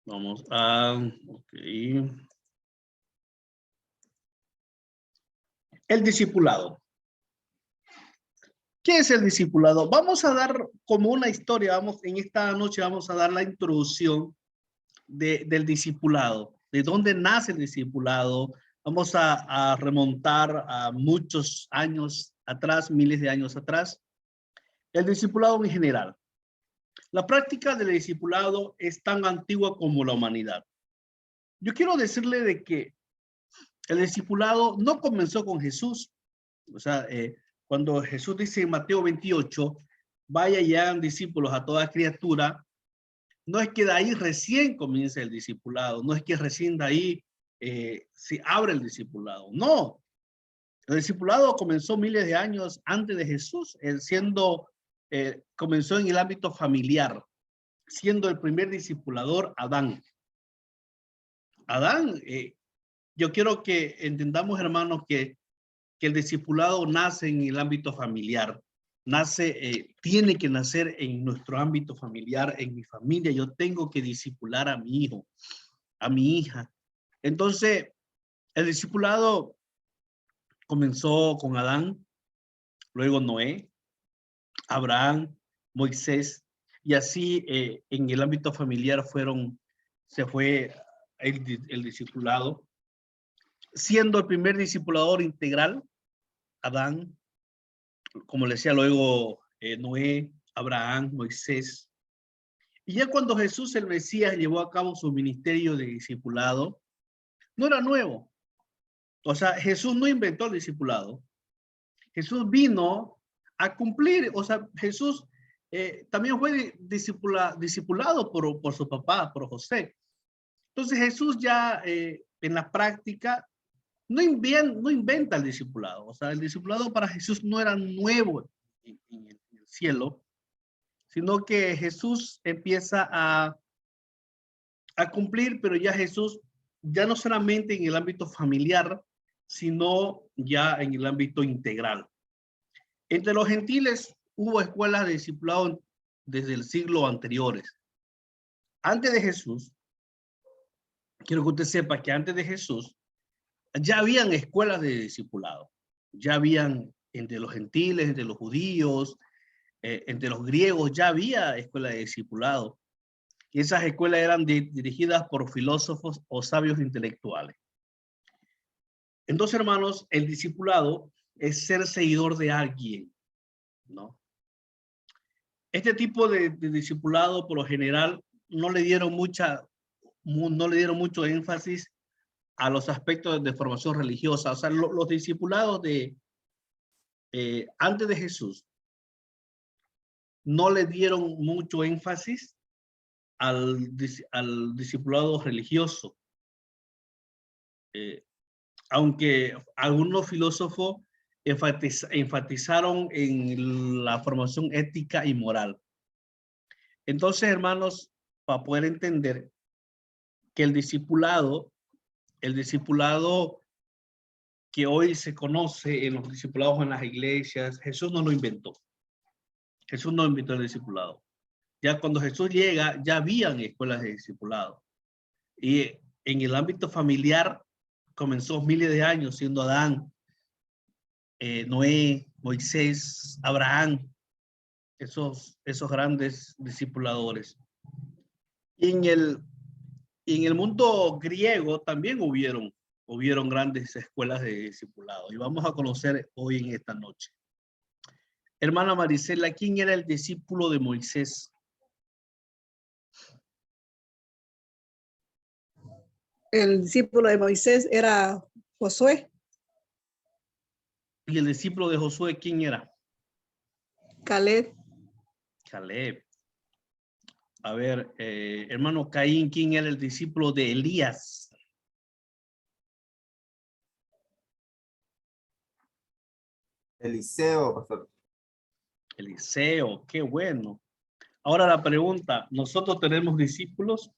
Vamos a, ok. El discipulado. ¿Qué es el discipulado? Vamos a dar como una historia, en esta noche vamos a dar la introducción del discipulado, de dónde nace el discipulado. Vamos a remontar a muchos años atrás, miles de años atrás. El discipulado en general. La práctica del discipulado es tan antigua como la humanidad. Yo quiero decirle de que el discipulado no comenzó con Jesús. O sea, cuando Jesús dice en Mateo 28, vaya y hagan discípulos a toda criatura, no es que de ahí recién comience el discipulado, no es que recién de ahí se abre el discipulado. No, el discipulado comenzó miles de años antes de Jesús, comenzó en el ámbito familiar, siendo el primer discipulador Adán. Adán, yo quiero que entendamos, hermanos, que el discipulado nace en el ámbito familiar, tiene que nacer en nuestro ámbito familiar, en mi familia. Yo tengo que discipular a mi hijo, a mi hija. Entonces, el discipulado comenzó con Adán, luego Noé, Abraham, Moisés, y así en el ámbito familiar se fue el discipulado, siendo el primer discipulador integral, Adán, como le decía luego Noé, Abraham, Moisés. Y ya cuando Jesús el Mesías llevó a cabo su ministerio de discipulado, no era nuevo. O sea, Jesús no inventó el discipulado. Jesús vino a cumplir, o sea, Jesús también fue discipulado por su papá, por José. Entonces Jesús ya en la práctica no inventa el discipulado. O sea, el discipulado para Jesús no era nuevo en el cielo, sino que Jesús empieza a cumplir, pero ya Jesús, ya no solamente en el ámbito familiar, sino ya en el ámbito integral. Entre los gentiles hubo escuelas de discipulado desde el siglo anteriores. Antes de Jesús, quiero que usted sepa que antes de Jesús ya habían escuelas de discipulado. Ya habían entre los gentiles, entre los judíos, entre los griegos, ya había escuelas de discipulado. Y esas escuelas eran dirigidas por filósofos o sabios intelectuales. Entonces, hermanos, el discipulado es ser seguidor de alguien, ¿no? Este tipo de discipulado, por lo general, no le dieron mucho énfasis a los aspectos de formación religiosa. O sea, los discipulados antes de Jesús no le dieron mucho énfasis al discipulado religioso. Aunque algunos filósofos enfatizaron en la formación ética y moral. Entonces, hermanos, para poder entender que el discipulado que hoy se conoce en los discipulados en las iglesias, Jesús no lo inventó. Jesús no inventó el discipulado. Ya cuando Jesús llega, ya habían escuelas de discipulado. Y en el ámbito familiar comenzó miles de años siendo Adán, Noé, Moisés, Abraham, esos grandes discipuladores. Y en el mundo griego también hubieron grandes escuelas de discipulado. Y vamos a conocer hoy en esta noche. Hermana Marisela, ¿quién era el discípulo de Moisés? El discípulo de Moisés era Josué. ¿Y el discípulo de Josué quién era? Caleb. Caleb. A ver, hermano Caín, ¿quién era el discípulo de Elías? Eliseo, pastor. Eliseo, qué bueno. Ahora la pregunta, ¿nosotros tenemos discípulos?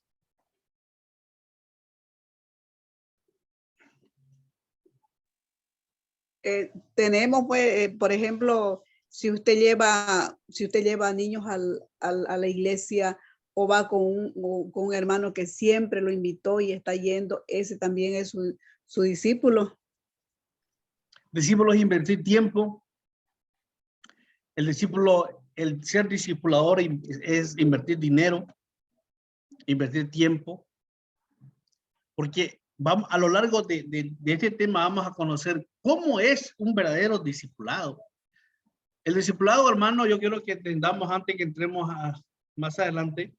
Tenemos, pues, por ejemplo, si usted lleva niños a la iglesia, o va con un hermano que siempre lo invitó y está yendo, ese también es su discípulo. Discípulo es invertir tiempo. El discípulo, el ser discipulador es invertir dinero, invertir tiempo, porque vamos a lo largo de este tema vamos a conocer cómo es un verdadero discipulado. El discipulado, hermano, yo quiero que entendamos antes que entremos más adelante,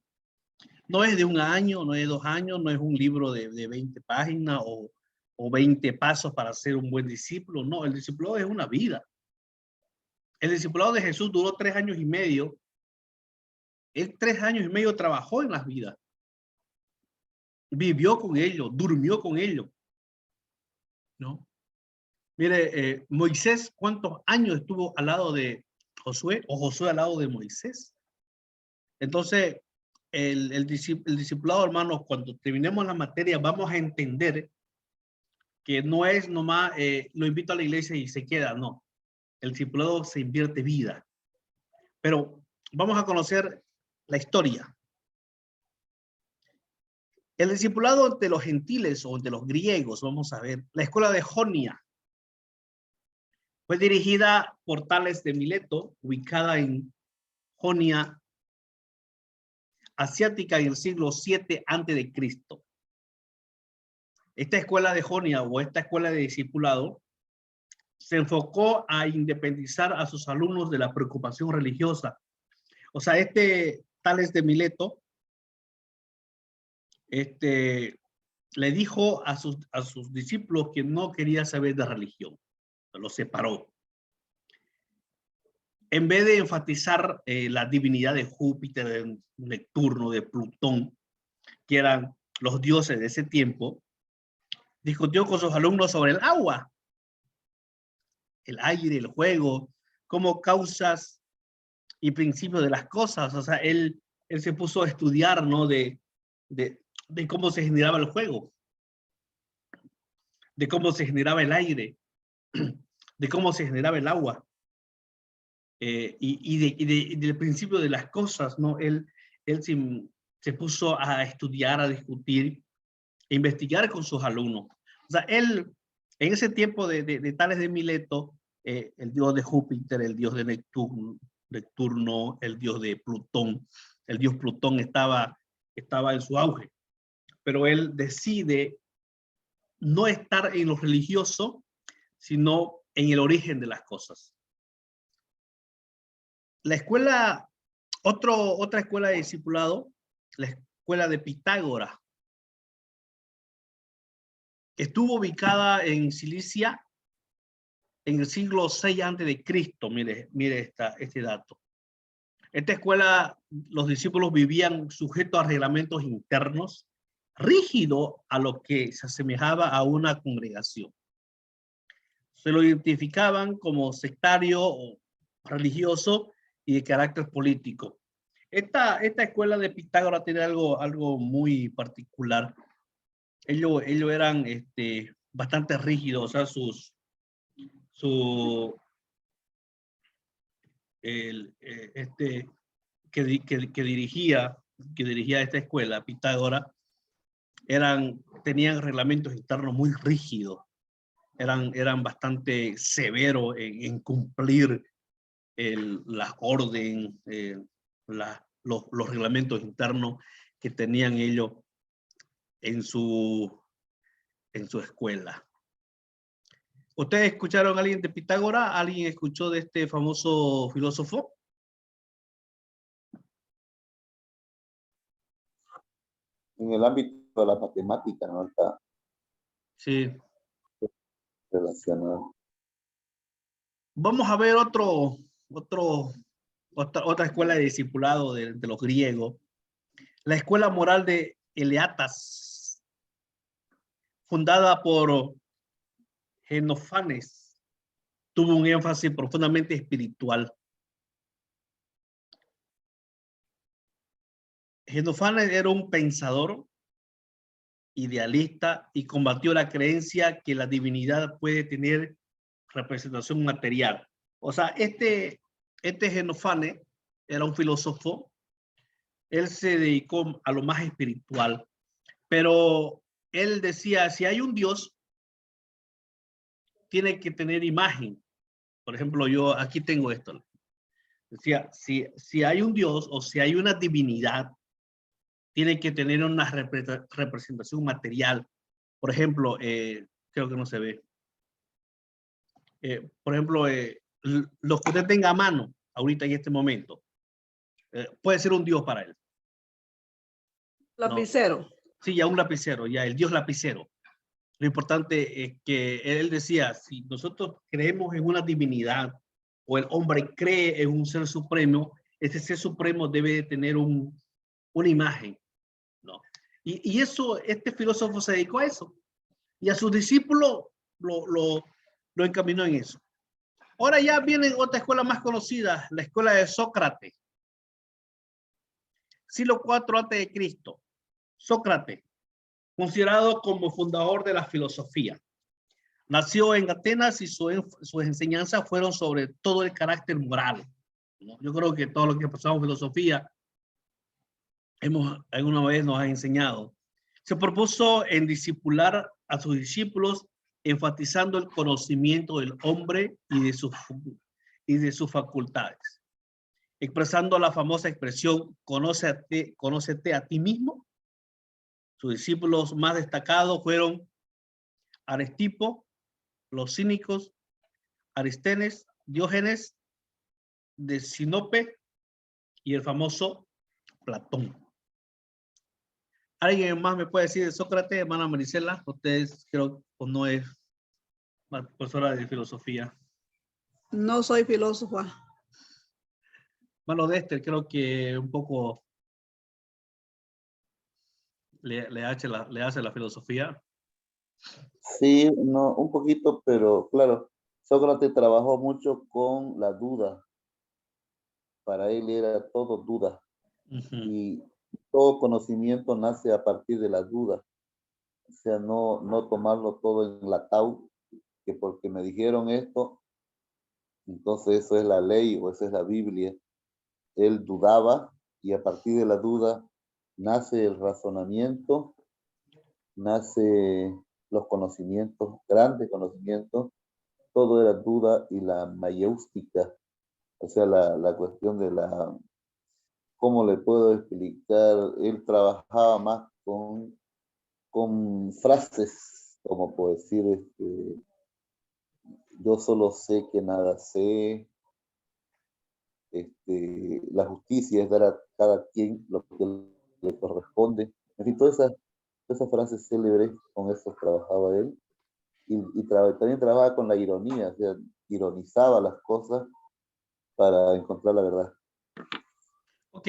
no es de un año, no es de 2 años, no es un libro de 20 páginas o 20 pasos para ser un buen discípulo. No, el discipulado es una vida. El discipulado de Jesús duró 3 años y medio. Él 3 años y medio trabajó en las vidas. Vivió con ellos, durmió con ellos. ¿No? Mire, Moisés, ¿cuántos años estuvo al lado de Josué o Josué al lado de Moisés? Entonces, el discipulado, hermanos, cuando terminemos la materia, vamos a entender que no es nomás lo invito a la iglesia y se queda, no. El discipulado se invierte vida. Pero vamos a conocer la historia. El discipulado de los gentiles o de los griegos, vamos a ver, la escuela de Jonia fue dirigida por Tales de Mileto, ubicada en Jonia asiática en el siglo 7 a.C. Esta escuela de Jonia o esta escuela de discipulado se enfocó a independizar a sus alumnos de la preocupación religiosa. O sea, Tales de Mileto le dijo a sus discípulos que no quería saber de religión. Los separó. En vez de enfatizar la divinidad de Júpiter, de Neptuno, de Plutón, que eran los dioses de ese tiempo, discutió con sus alumnos sobre el agua, el aire, el fuego, como causas y principios de las cosas. O sea, él se puso a estudiar, ¿no? De cómo se generaba el fuego, de cómo se generaba el aire, de cómo se generaba el agua. Y del principio de las cosas, ¿no? Él se puso a estudiar, a discutir, a investigar con sus alumnos. O sea, él, en ese tiempo de Tales de Mileto, el dios de Júpiter, el dios de Neptuno, el dios de Plutón, el dios Plutón estaba en su auge. Pero él decide no estar en lo religioso, sino en el origen de las cosas. La escuela, otra escuela de discipulado, la escuela de Pitágoras, estuvo ubicada en Cilicia en el siglo 6 a.C. Mire este dato. Esta escuela, los discípulos vivían sujetos a reglamentos internos, rígido a lo que se asemejaba a una congregación. Se lo identificaban como sectario o religioso y de carácter político. Esta escuela de Pitágoras tiene algo muy particular. Ellos eran bastante rígidos, o sea, que dirigía esta escuela, Pitágoras, tenían reglamentos internos muy rígidos, eran bastante severos en cumplir la orden, los reglamentos internos que tenían ellos en su escuela. ¿Ustedes escucharon a alguien de Pitágoras? ¿Alguien escuchó de este famoso filósofo? En el ámbito de la matemática, ¿no? Está Sí. relacionado. Vamos a ver otra escuela de discipulado de los griegos. La escuela moral de Eleatas, fundada por Genofanes, tuvo un énfasis profundamente espiritual. Genofanes era un pensador idealista y combatió la creencia que la divinidad puede tener representación material. O sea, este Genofanes era un filósofo Él se dedicó a lo más espiritual, pero él decía, si hay un Dios, tiene que tener imagen. Por ejemplo, yo aquí tengo esto. Decía, si hay un Dios o si hay una divinidad, tiene que tener una representación material. Por ejemplo, creo que no se ve. Por ejemplo, lo que usted tenga a mano ahorita en este momento, puede ser un Dios para él. Lapicero. No. Sí, ya un lapicero, ya el Dios lapicero. Lo importante es que él decía, si nosotros creemos en una divinidad o el hombre cree en un ser supremo, ese ser supremo debe de tener una imagen, ¿no? Y eso, este filósofo se dedicó a eso. Y a sus discípulos lo encaminó en eso. Ahora ya viene otra escuela más conocida, la escuela de Sócrates. Siglo IV antes de Cristo. Sócrates, considerado como fundador de la filosofía. Nació en Atenas y sus enseñanzas fueron sobre todo el carácter moral, ¿no? Yo creo que todo lo que pasamos en filosofía alguna vez nos ha enseñado. Se propuso en discipular a sus discípulos, enfatizando el conocimiento del hombre y de sus facultades, expresando la famosa expresión conócete a ti mismo. Sus discípulos más destacados fueron Aristipo, los cínicos, Aristóteles, Diógenes de Sinope y el famoso Platón. ¿Alguien más me puede decir de Sócrates, hermana Marisela? Ustedes creo que no es profesora de filosofía. No soy filósofa. Bueno, Dexter creo que un poco le hace la filosofía. Sí, no, un poquito, pero claro, Sócrates trabajó mucho con la duda. Para él era todo duda. Y todo conocimiento nace a partir de la duda. O sea, no tomarlo todo enlatado, que porque me dijeron esto, entonces eso es la ley o esa es la Biblia. Él dudaba y a partir de la duda nace el razonamiento, nace los conocimientos, grandes conocimientos. Todo era duda y la mayéustica, o sea, la cuestión de la, ¿cómo le puedo explicar? Él trabajaba más con frases, como puedo decir, yo solo sé que nada sé, la justicia es dar a cada quien lo que le corresponde. En fin, todas esas frases célebres, con eso trabajaba él. También trabajaba con la ironía, o sea, ironizaba las cosas para encontrar la verdad. Ok,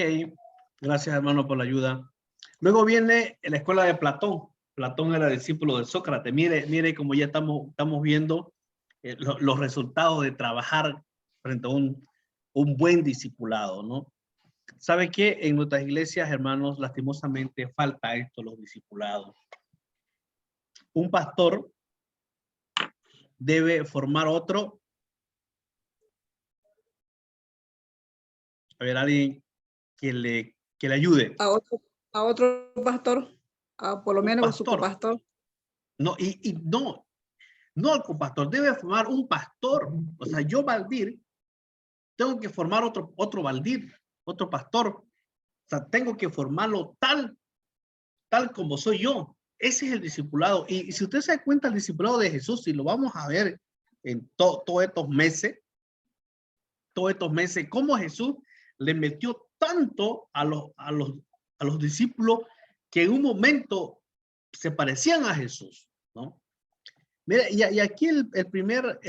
gracias hermano por la ayuda. Luego viene la escuela de Platón. Platón era discípulo de Sócrates. Mire como ya estamos viendo los resultados de trabajar frente a un buen discipulado, ¿no? ¿Sabe qué? En nuestras iglesias, hermanos, lastimosamente falta esto, los discipulados. Un pastor debe formar otro. A ver, alguien que le ayude. A otro pastor, por lo menos su copastor. No, no al copastor, debe formar un pastor. O sea, yo, Valdir, tengo que formar otro Valdir, otro pastor. O sea, tengo que formarlo tal como soy yo. Ese es el discipulado. Y si usted se da cuenta, el discipulado de Jesús, y lo vamos a ver en todos estos meses, cómo Jesús le metió tanto a los discípulos que en un momento se parecían a Jesús, ¿no? Mira, y aquí el primer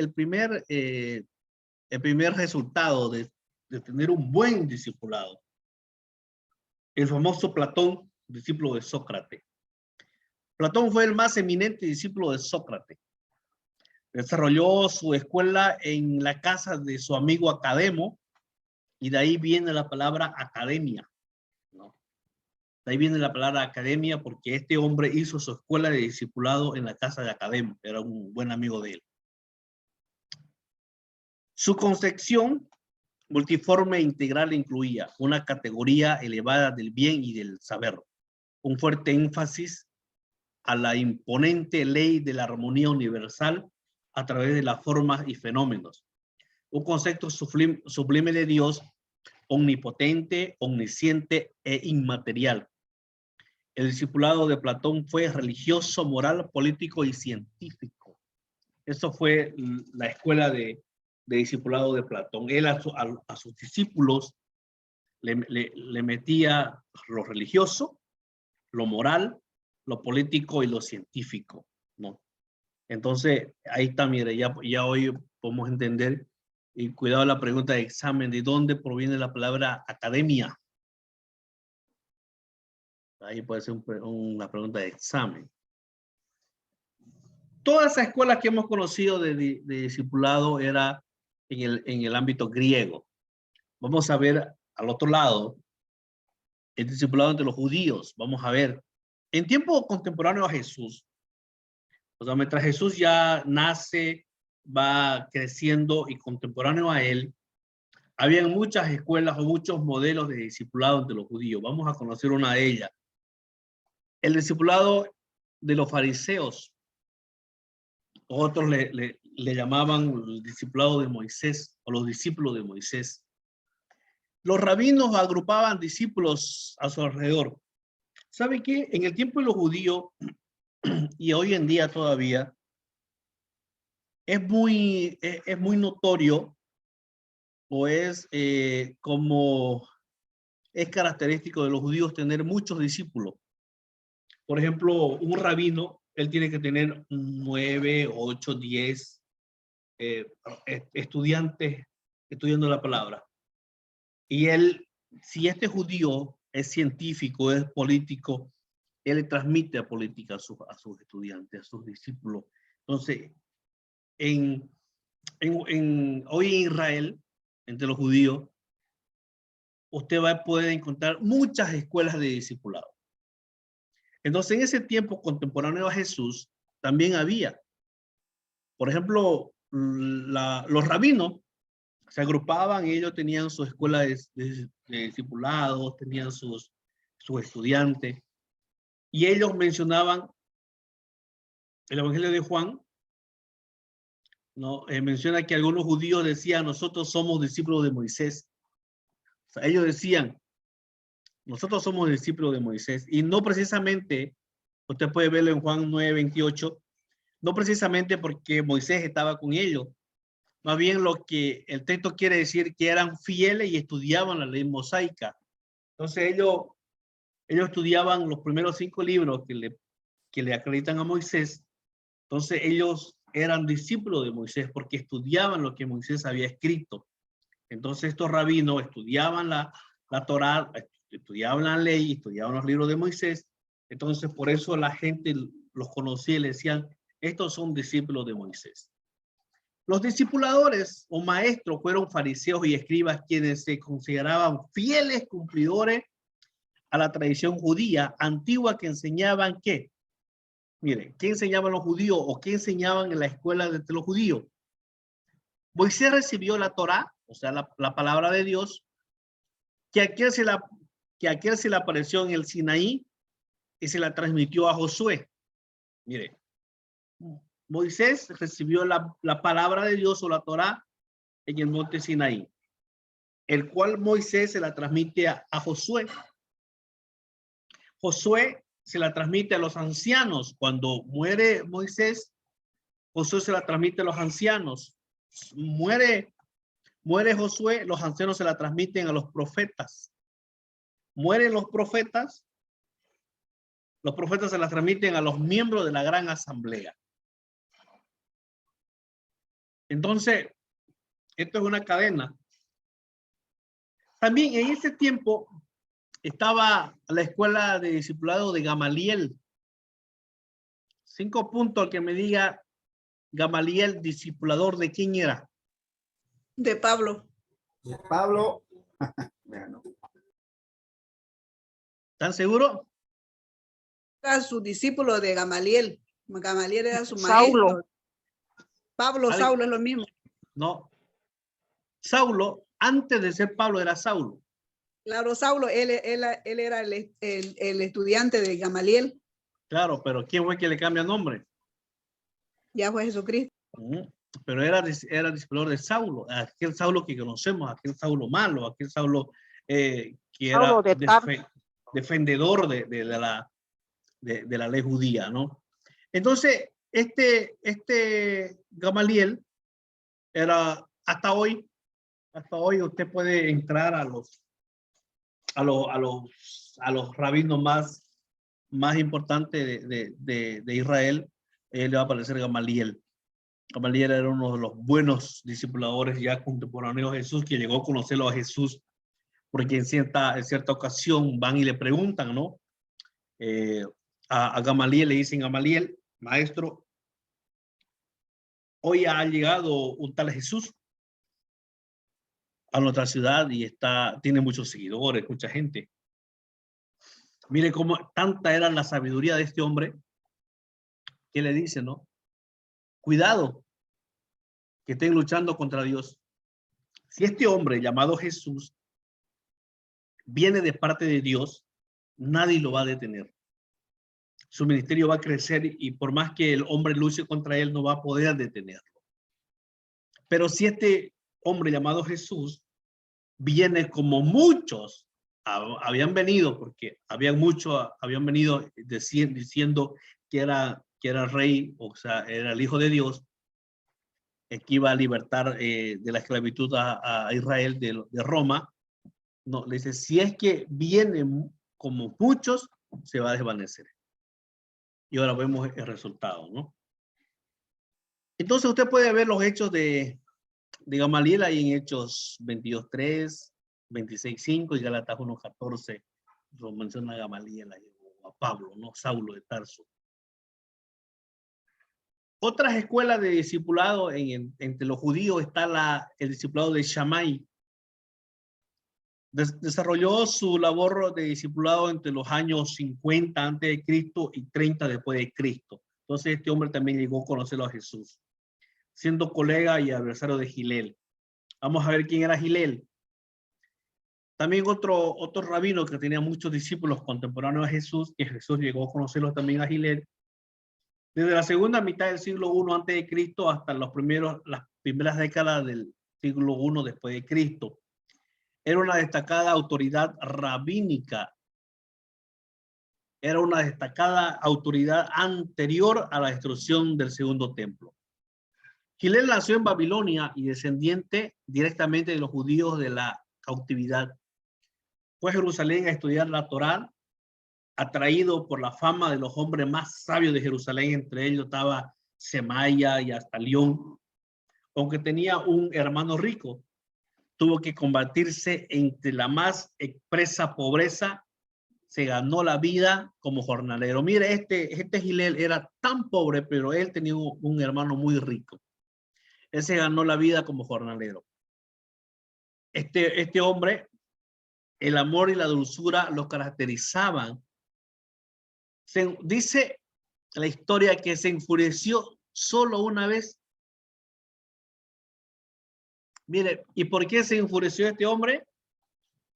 resultado de tener un buen discipulado, el famoso Platón, discípulo de Sócrates. Platón fue el más eminente discípulo de Sócrates. Desarrolló su escuela en la casa de su amigo Academo, y de ahí viene la palabra academia, ¿no? De ahí viene la palabra academia porque este hombre hizo su escuela de discipulado en la casa de Academo. Era un buen amigo de él. Su concepción multiforme e integral incluía una categoría elevada del bien y del saber, un fuerte énfasis a la imponente ley de la armonía universal a través de las formas y fenómenos, un concepto sublime de Dios, omnipotente, omnisciente e inmaterial. El discipulado de Platón fue religioso, moral, político y científico. Eso fue la escuela de discipulado de Platón. Él a sus discípulos le metía lo religioso, lo moral, lo político y lo científico, ¿no? Entonces, ahí está, mire, ya hoy podemos entender, y cuidado la pregunta de examen, ¿de dónde proviene la palabra academia? Ahí puede ser una pregunta de examen. Todas esas escuelas que hemos conocido de discipulado era en el ámbito griego. Vamos a ver al otro lado, el discipulado entre los judíos. Vamos a ver, en tiempo contemporáneo a Jesús, o sea, mientras Jesús ya nace, va creciendo y contemporáneo a él, habían muchas escuelas o muchos modelos de discipulado entre los judíos. Vamos a conocer una de ellas. El discipulado de los fariseos. Otros le llamaban el discipulado de Moisés o los discípulos de Moisés. Los rabinos agrupaban discípulos a su alrededor. ¿Sabe qué? En el tiempo de los judíos y hoy en día todavía es muy notorio o es como es característico de los judíos tener muchos discípulos. Por ejemplo, un rabino, él tiene que tener 9, 8, 10 estudiantes estudiando la palabra. Y él, si este judío es científico, es político, él le transmite a política a sus estudiantes, a sus discípulos. Entonces, hoy en Israel, entre los judíos, usted va a poder encontrar muchas escuelas de discipulado. Entonces, en ese tiempo contemporáneo a Jesús, también había, por ejemplo, los rabinos se agrupaban y ellos tenían su escuela de discipulados, tenían sus estudiantes, y ellos mencionaban el Evangelio de Juan, ¿no? Menciona que algunos judíos decían, nosotros somos discípulos de Moisés. O sea, ellos decían, nosotros somos discípulos de Moisés, y no precisamente, usted puede verlo en Juan 9:28, no precisamente porque Moisés estaba con ellos, más bien lo que el texto quiere decir que eran fieles y estudiaban la ley mosaica. Entonces ellos estudiaban los primeros 5 libros que le acreditan a Moisés. Entonces ellos eran discípulos de Moisés porque estudiaban lo que Moisés había escrito. Entonces estos rabinos estudiaban la Torá, estudiaban la ley, estudiaban los libros de Moisés. Entonces por eso la gente los conocía y le decían, estos son discípulos de Moisés. Los discipuladores o maestros fueron fariseos y escribas quienes se consideraban fieles cumplidores a la tradición judía antigua que enseñaban ¿qué? Miren, ¿qué enseñaban los judíos o qué enseñaban en la escuela de los judíos? Moisés recibió la Torá, o sea, la palabra de Dios, que aquel se le apareció en el Sinaí y se la transmitió a Josué. Mire, Moisés recibió la palabra de Dios o la Torá en el monte Sinaí, el cual Moisés se la transmite a Josué. Josué se la transmite a los ancianos. Cuando muere Moisés, Josué se la transmite a los ancianos. Muere Josué, los ancianos se la transmiten a los profetas. Mueren los profetas se la transmiten a los miembros de la gran asamblea. Entonces, esto es una cadena. También en ese tiempo estaba la escuela de discipulado de Gamaliel. 5 puntos al que me diga Gamaliel, discipulador de quién era. De Pablo. De Pablo. ¿Están seguros? Era su discípulo de Gamaliel. Gamaliel era su Saulo. maestro. Pablo, Saulo es lo mismo. No. Saulo antes de ser Pablo era Saulo. Claro, Saulo, él era el estudiante de Gamaliel. Claro, pero ¿quién fue que le cambia nombre? Ya fue Jesucristo. Pero era discípulo de Saulo, aquel Saulo que conocemos, aquel Saulo malo, aquel Saulo que era defendedor de la ley judía, ¿no? Entonces, este Gamaliel era hasta hoy usted puede entrar a los rabinos más importantes de Israel, le va a aparecer Gamaliel. Gamaliel era uno de los buenos discipuladores ya contemporáneos de Jesús, que llegó a conocerlo a Jesús, porque en cierta ocasión van y le preguntan, ¿no? A Gamaliel le dicen: Gamaliel, maestro, hoy ha llegado un tal Jesús a nuestra ciudad y tiene muchos seguidores, mucha gente. Mire cómo tanta era la sabiduría de este hombre, que le dice, ¿no? Cuidado, que estén luchando contra Dios. Si este hombre llamado Jesús viene de parte de Dios, nadie lo va a detener. Su ministerio va a crecer y por más que el hombre luche contra él, no va a poder detenerlo. Pero si este hombre llamado Jesús viene como muchos habían venido, porque habían venido diciendo que era rey, o sea, era el hijo de Dios, que iba a libertar de la esclavitud a Israel de Roma. No, le dice, si es que vienen como muchos, se va a desvanecer. Y ahora vemos el resultado, ¿no? Entonces usted puede ver los hechos de Gamaliel ahí en Hechos 22:3, 26:5 y Gálatas 1:14. Lo menciona Gamaliel ahí, o a Pablo, ¿no? Saulo de Tarso. Otras escuelas de discipulado entre los judíos está el discipulado de Shammai. Desarrolló su labor de discipulado entre los años 50 antes de Cristo y 30 después de Cristo. Entonces este hombre también llegó a conocerlo a Jesús, siendo colega y adversario de Gilel. Vamos a ver quién era Gilel. También otro rabino que tenía muchos discípulos contemporáneos a Jesús, que Jesús llegó a conocerlos también a Gilel. Desde la segunda mitad del siglo I antes de Cristo hasta las primeras décadas del siglo I después de Cristo. Era una destacada autoridad rabínica. Era una destacada autoridad anterior a la destrucción del segundo templo. Gilel nació en Babilonia y descendiente directamente de los judíos de la cautividad. Fue a Jerusalén a estudiar la Torá, atraído por la fama de los hombres más sabios de Jerusalén. Entre ellos estaba Semaia y Astalión. Aunque tenía un hermano rico, tuvo que combatirse entre la más expresa pobreza. Se ganó la vida como jornalero. Mire, este Gilel era tan pobre, pero él tenía un hermano muy rico. Él se ganó la vida como jornalero. Este hombre, el amor y la dulzura lo caracterizaban. Dice la historia que se enfureció solo una vez. Mire, ¿y por qué se enfureció este hombre?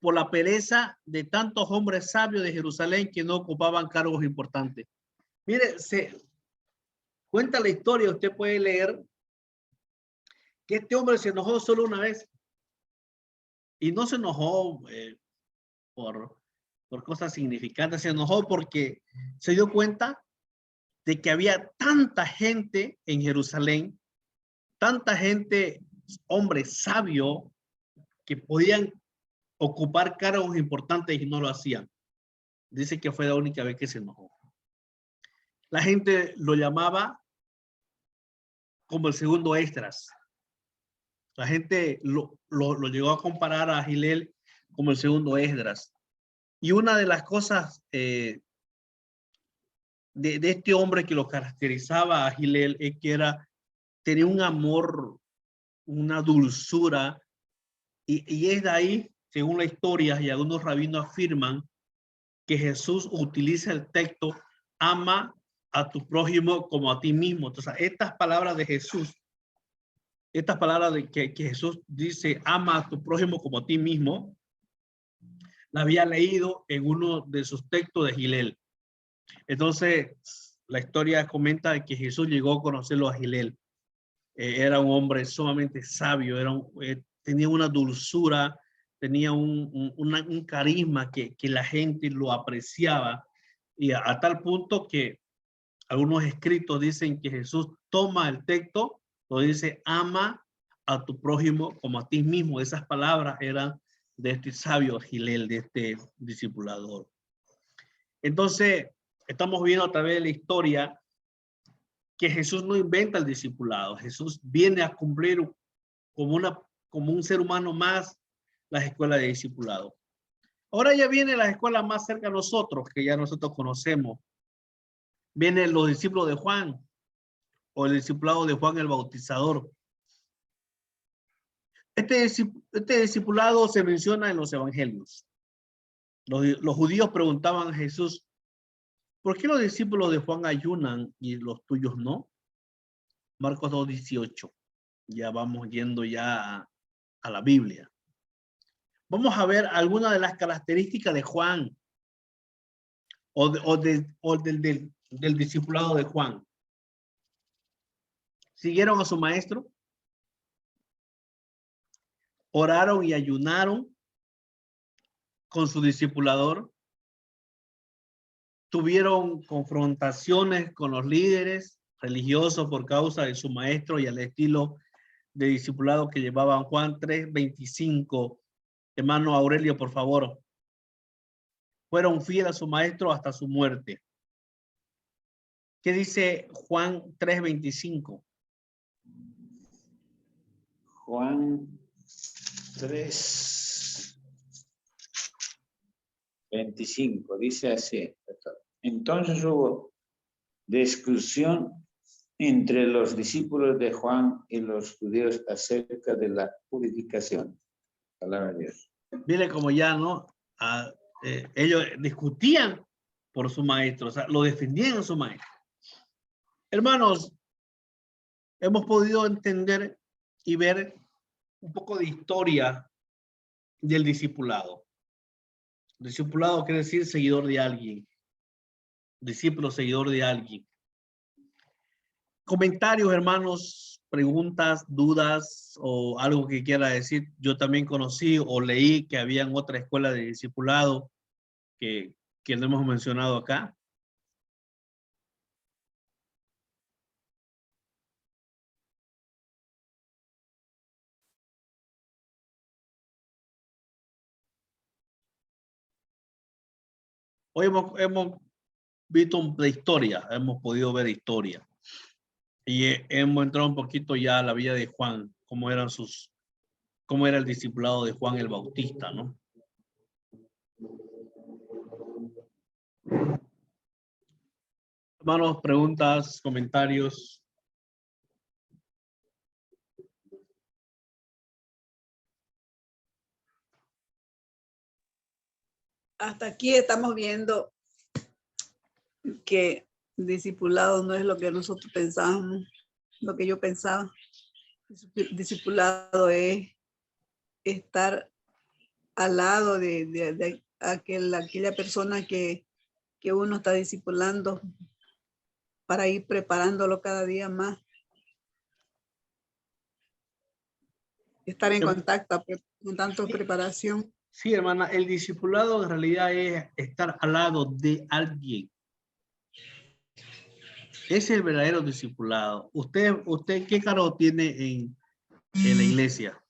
Por la pereza de tantos hombres sabios de Jerusalén que no ocupaban cargos importantes. Mire, se cuenta la historia, usted puede leer que este hombre se enojó solo una vez. Y no se enojó por cosas significantes, se enojó porque se dio cuenta de que había tanta gente en Jerusalén, tanta gente, hombres sabios, que podían ocupar cargos importantes y no lo hacían. Dice que fue la única vez que se enojó. La gente lo llamaba como el segundo Esdras. La gente lo llegó a comparar a Gilel como el segundo Esdras. Y una de las cosas de este hombre que lo caracterizaba a Gilel es que tenía un amor, una dulzura, y es de ahí, según la historia, y algunos rabinos afirman que Jesús utiliza el texto, ama a tu prójimo como a ti mismo. Entonces, estas palabras de Jesús Estas palabras de que Jesús dice, ama a tu prójimo como a ti mismo, la había leído en uno de sus textos de Gilel. Entonces, la historia comenta que Jesús llegó a conocerlo a Gilel. Era un hombre sumamente sabio, tenía una dulzura, tenía un carisma que la gente lo apreciaba, y a tal punto que algunos escritos dicen que Jesús toma el texto, lo dice, ama a tu prójimo como a ti mismo. Esas palabras eran de este sabio Gilel, de este discipulador. Entonces, estamos viendo a través de la historia que Jesús no inventa el discipulado. Jesús viene a cumplir como un ser humano más las escuelas de discipulado. Ahora ya viene la escuela más cerca de nosotros, que ya nosotros conocemos. Vienen los discípulos de Juan, o el discipulado de Juan el Bautizador. Este discipulado se menciona en los evangelios. Los judíos preguntaban a Jesús, ¿por qué los discípulos de Juan ayunan y los tuyos no? Marcos 2:18. Ya vamos yendo ya a la Biblia. Vamos a ver algunas de las características de Juan del discipulado de Juan. ¿Siguieron a su maestro? ¿Oraron y ayunaron con su discipulador? ¿Tuvieron confrontaciones con los líderes religiosos por causa de su maestro y al estilo de discipulado que llevaban? Juan 3:25. Hermano Aurelio, por favor. Fueron fieles a su maestro hasta su muerte. ¿Qué dice Juan 3:25? Juan 3:25 dice así. Entonces hubo discusión entre los discípulos de Juan y los judíos acerca de la purificación. Palabra de Dios. Mire como ya, ¿no? Ellos discutían por su maestro, o sea, lo defendían a su maestro. Hermanos, hemos podido entender y ver un poco de historia del discipulado. Discipulado quiere decir seguidor de alguien. Discípulo, seguidor de alguien. Comentarios, hermanos, preguntas, dudas o algo que quiera decir. Yo también conocí o leí que había en otra escuela de discipulado que no hemos mencionado acá. Hoy hemos visto de historia, hemos podido ver historia. Y hemos entrado un poquito ya a la vida de Juan, cómo era el discipulado de Juan el Bautista, ¿no? Hermanos, preguntas, comentarios. Hasta aquí estamos viendo que discipulado no es lo que nosotros pensábamos, lo que yo pensaba. Discipulado es estar al lado de aquella persona que uno está discipulando para ir preparándolo cada día más. Estar en contacto con tanta preparación. Sí, hermana, el discipulado en realidad es estar al lado de alguien. Es el verdadero discipulado. ¿Usted qué cargo tiene en la iglesia?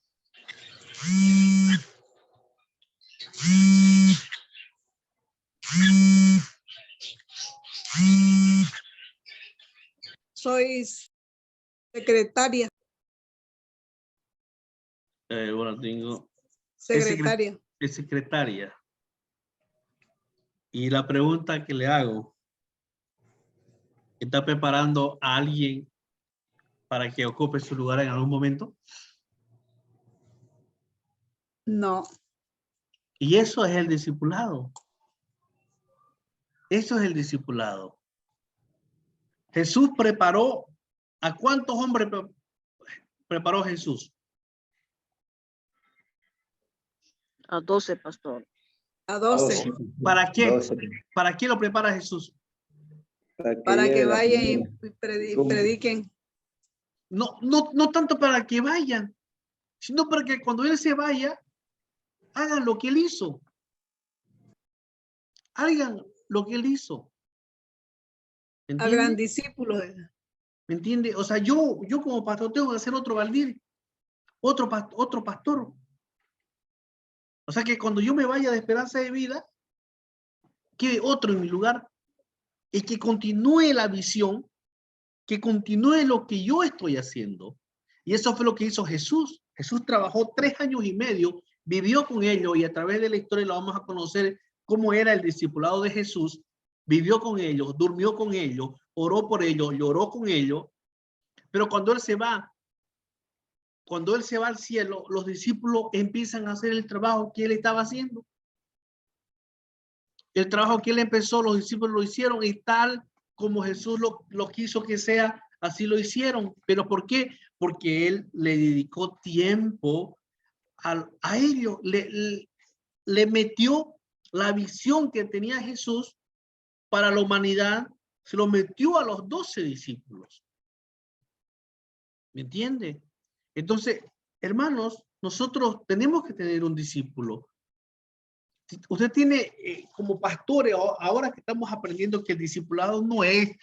Soy secretaria. Bueno, tengo... Secretaria. Es secretaria. Y la pregunta que le hago, ¿está preparando a alguien para que ocupe su lugar en algún momento? No. Y eso es el discipulado. Eso es el discipulado. Jesús preparó a cuántos hombres preparó Jesús? A 12, pastor. A 12. ¿Para qué? 12. ¿Para qué lo prepara Jesús? Para que lleve la vayan y primera. prediquen. No tanto para que vayan, sino para que cuando Él se vaya, hagan lo que Él hizo. Hagan lo que Él hizo. ¿Entiende? Hagan discípulos. ¿Me entiende? O sea, yo como pastor tengo que hacer otro Valdir, otro pastor. O sea que cuando yo me vaya de Esperanza de Vida, quede otro en mi lugar y que continúe la visión, que continúe lo que yo estoy haciendo. Y eso fue lo que hizo Jesús. Jesús trabajó 3 años y medio, vivió con ellos y a través de la historia lo vamos a conocer cómo era el discipulado de Jesús. Vivió con ellos, durmió con ellos, oró por ellos, lloró con ellos. Pero cuando Él se va al cielo, los discípulos empiezan a hacer el trabajo que Él estaba haciendo. El trabajo que Él empezó, los discípulos lo hicieron y tal como Jesús lo quiso que sea, así lo hicieron. ¿Pero por qué? Porque Él le dedicó tiempo a ellos. Le metió la visión que tenía Jesús para la humanidad, se lo metió a los 12 discípulos. ¿Me entiende? Entonces, hermanos, nosotros tenemos que tener un discípulo. Usted tiene como pastores, ahora que estamos aprendiendo que el discipulado no es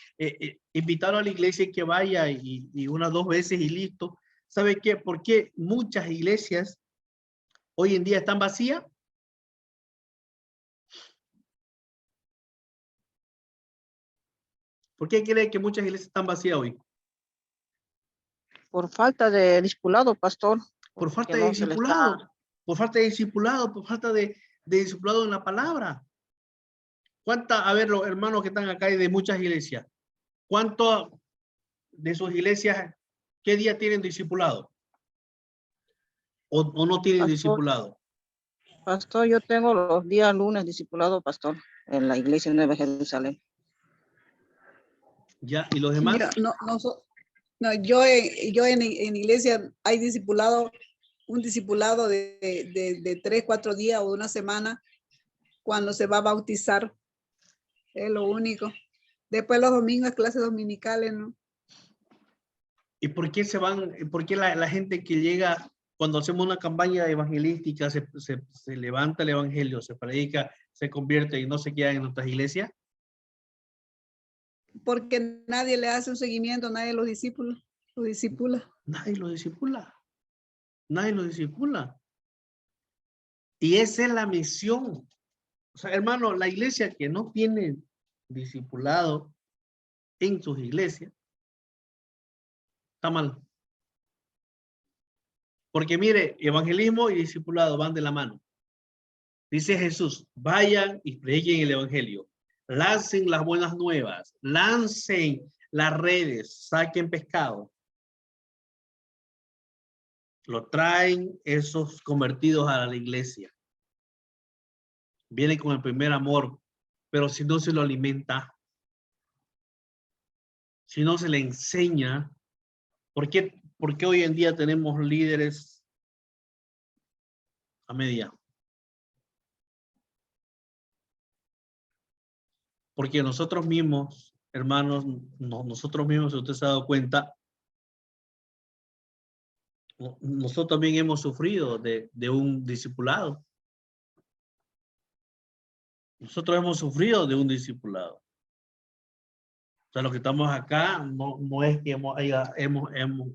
invitarlo a la iglesia y que vaya y 1 o 2 veces y listo. ¿Sabe qué? ¿Por qué muchas iglesias hoy en día están vacías? ¿Por qué cree que muchas iglesias están vacías hoy? Por falta de discipulado, pastor. Por falta Que de no se le discipulado. está- Por falta de discipulado, por falta de discipulado en la palabra. A ver, los hermanos que están acá y de muchas iglesias, ¿cuántos de sus iglesias, qué día tienen discipulado? ¿O no tienen discipulado? Pastor, yo tengo los días lunes discipulado, pastor, en la iglesia Nueva Jerusalén. ¿Ya? ¿Y los demás? Yo en iglesia hay discipulado, un discipulado de 3, 4 días o 1 semana cuando se va a bautizar. Es lo único. Después los domingos, clases dominicales, ¿no? ¿Y por qué por qué la gente que llega, cuando hacemos una campaña evangelística, se levanta el evangelio, se predica, se convierte y no se queda en nuestras iglesias? Porque nadie le hace un seguimiento, nadie los discípula. Nadie lo discipula. Nadie lo discipula. Y esa es la misión. O sea, hermano, la iglesia que no tiene discipulado en sus iglesias, está mal. Porque mire, evangelismo y discipulado van de la mano. Dice Jesús, vayan y prediquen el evangelio. Lancen las buenas nuevas. Lancen las redes. Saquen pescado. Lo traen esos convertidos a la iglesia. Vienen con el primer amor. Pero si no se lo alimenta, si no se le enseña, ¿por qué hoy en día tenemos líderes a media? Porque nosotros mismos, hermanos, nosotros mismos, si usted se ha dado cuenta, nosotros también hemos sufrido de un discipulado. Nosotros hemos sufrido de un discipulado. O sea, los que estamos acá no es que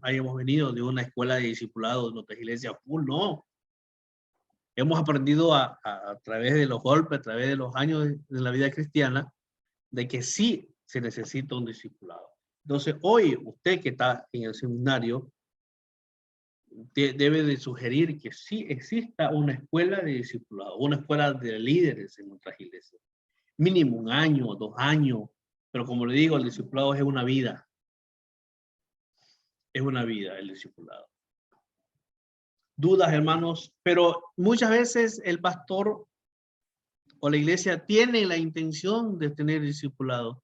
hayamos venido de una escuela de discipulado de nuestra iglesia full, no. Hemos aprendido a través de los golpes, a través de los años de la vida cristiana, de que sí se necesita un discipulado. Entonces, hoy usted que está en el seminario, debe de sugerir que sí exista una escuela de discipulado, una escuela de líderes en nuestras iglesias. Mínimo 1 año, 2 años, pero como le digo, el discipulado es una vida. Es una vida el discipulado. Dudas, hermanos, pero muchas veces el pastor o la iglesia tiene la intención de tener discipulado,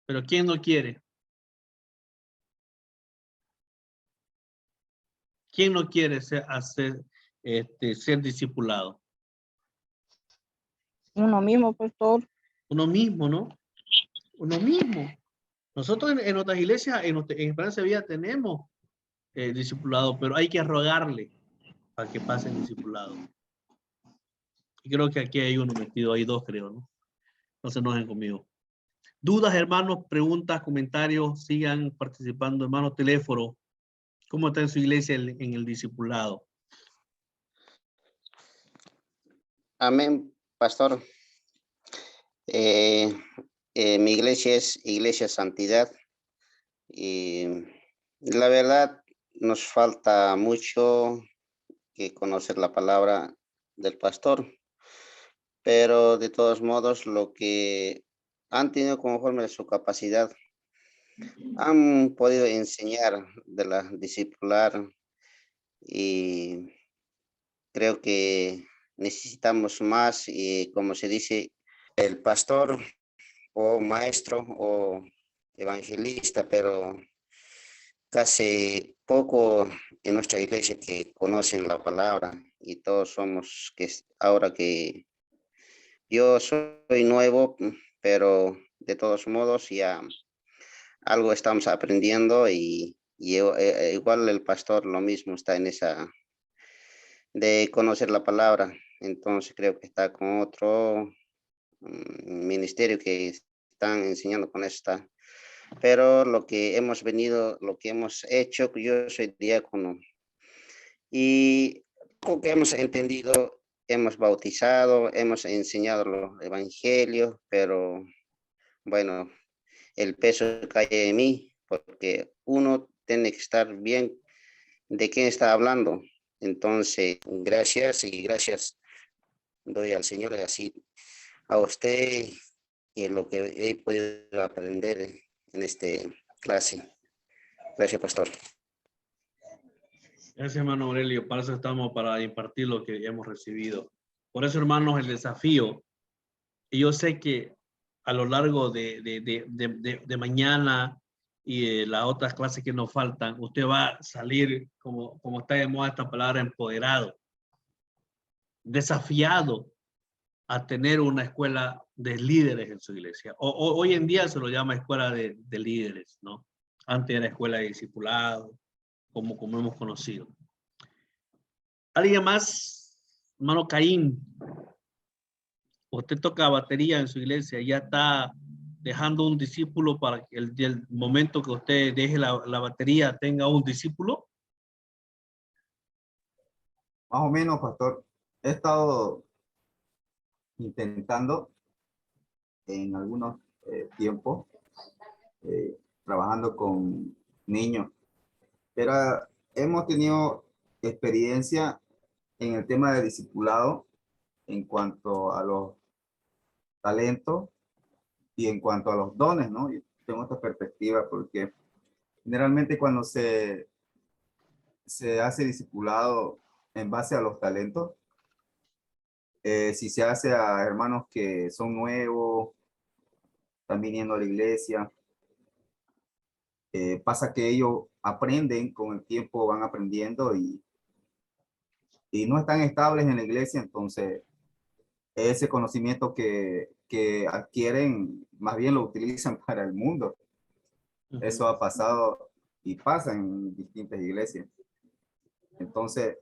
pero ¿quién no quiere? ¿Quién no quiere ser discipulado? Uno mismo, pastor. Uno mismo, ¿no? Uno mismo. Nosotros en otras iglesias, en Esperanza de Vida tenemos discipulado, pero hay que rogarle para que pase el discipulado. Y creo que aquí hay uno metido, hay dos creo, ¿no? No se enojen conmigo. Dudas, hermanos, preguntas, comentarios, sigan participando, hermano. Teléfono, ¿cómo está en su iglesia en el discipulado? Amén, pastor. Mi iglesia es Iglesia Santidad y la verdad nos falta mucho que conocer la palabra del pastor, pero de todos modos lo que han tenido conforme a su capacidad han podido enseñar de la discipular y creo que necesitamos más y como se dice, el pastor o maestro o evangelista, pero casi poco en nuestra iglesia que conocen la palabra y todos somos que ahora que yo soy nuevo, pero de todos modos ya algo estamos aprendiendo y igual el pastor lo mismo está en esa de conocer la palabra. Entonces creo que está con otro ministerio que están enseñando con esta. Pero lo que hemos venido, lo que hemos hecho, yo soy diácono y lo que hemos entendido, hemos bautizado, hemos enseñado los evangelios, pero bueno, el peso cae en mí porque uno tiene que estar bien de quién está hablando. Entonces, gracias y gracias doy al Señor y así a usted y lo que he podido aprender en esta clase. Gracias, pastor. Gracias, hermano Aurelio. Para eso estamos, para impartir lo que hemos recibido. Por eso, hermanos, el desafío. Y yo sé que a lo largo de mañana y de las otras clases que nos faltan, usted va a salir, como está de moda esta palabra, empoderado, desafiado a tener una escuela de líderes en su iglesia. Hoy en día se lo llama escuela de líderes, ¿no? Antes era escuela de discipulado, como hemos conocido. ¿Alguien más? Hermano Caín, usted toca batería en su iglesia, ya está dejando un discípulo para que el momento que usted deje la batería tenga un discípulo. Más o menos, pastor. He estado intentando en algunos tiempos trabajando con niños, pero hemos tenido experiencia en el tema de discipulado en cuanto a los talentos y en cuanto a los dones, ¿no? Yo tengo esta perspectiva porque generalmente cuando se hace discipulado en base a los talentos, si se hace a hermanos que son nuevos, están viniendo a la iglesia, pasa que ellos aprenden con el tiempo, van aprendiendo y no están estables en la iglesia, entonces ese conocimiento que adquieren, más bien lo utilizan para el mundo. Eso ha pasado y pasa en distintas iglesias. Entonces,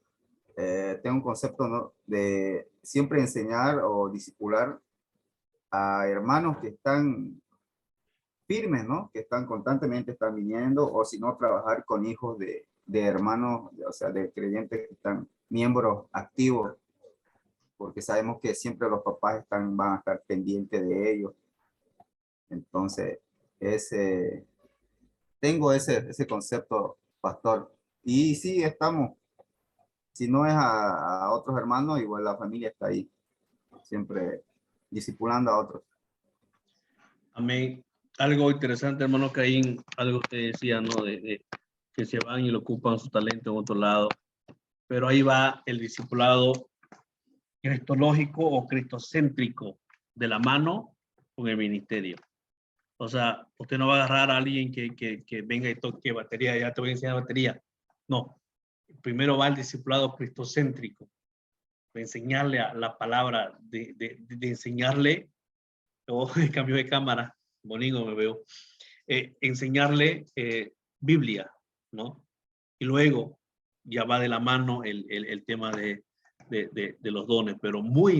tengo un concepto, ¿no?, de siempre enseñar o discipular a hermanos que están firmes, ¿no? Que están constantemente, están viniendo, o si no, trabajar con hijos de hermanos, o sea, de creyentes que están miembros activos, porque sabemos que siempre los papás van a estar pendientes de ellos. Entonces, tengo ese concepto, pastor. Y sí, estamos, si no es a otros hermanos, igual la familia está ahí, siempre discipulando a otros. Amén. Algo interesante, hermano Caín, algo que decía, ¿no? De que se van y lo ocupan su talento en otro lado. Pero ahí va el discipulado cristológico o cristocéntrico de la mano con el ministerio. O sea, usted no va a agarrar a alguien que venga y toque batería, ya te voy a enseñar batería. No, primero va el discipulado cristocéntrico, de enseñarle a la palabra, de enseñarle, cambio de cámara, bonito me veo, enseñarle Biblia, ¿no? Y luego ya va de la mano el tema de los dones, pero muy